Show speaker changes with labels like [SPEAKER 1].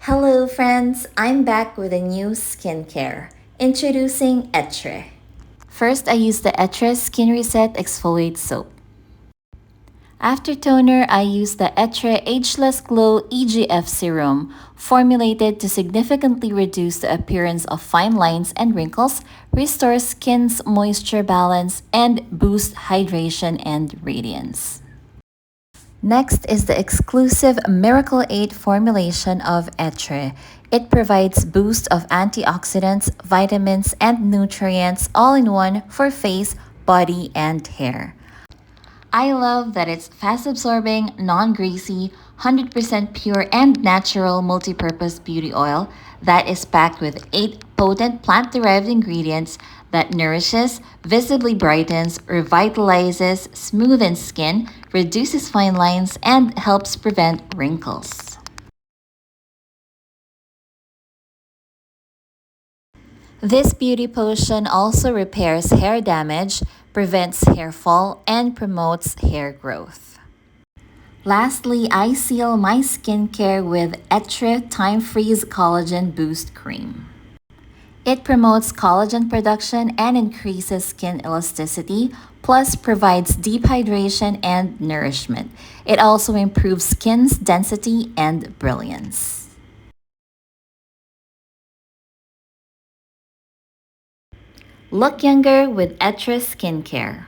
[SPEAKER 1] Hello friends, I'm back with a new skincare. Introducing êTRE. First, I use the êTRE Skin Reset Exfoliate Soap. After toner, I use the êTRE Ageless Glow EGF Serum, formulated to significantly reduce the appearance of fine lines and wrinkles, restore skin's moisture balance, and boost hydration and radiance. Next is the exclusive Miracle8 formulation of êTRE. It provides boost of antioxidants, vitamins, and nutrients all in one for face, body, and hair. I love that it's fast-absorbing, non-greasy, 100% pure and natural multi-purpose beauty oil that is packed with 8 potent plant-derived ingredients that nourishes, visibly brightens, revitalizes, smoothens skin, reduces fine lines, and helps prevent wrinkles. This beauty potion also repairs hair damage, prevents hair fall, and promotes hair growth. Lastly, I seal my skincare with êTRE Time Freeze Collagen Boost Cream. It promotes collagen production and increases skin elasticity, plus provides deep hydration and nourishment. It also improves skin's density and brilliance. Look younger with êTRE Skincare.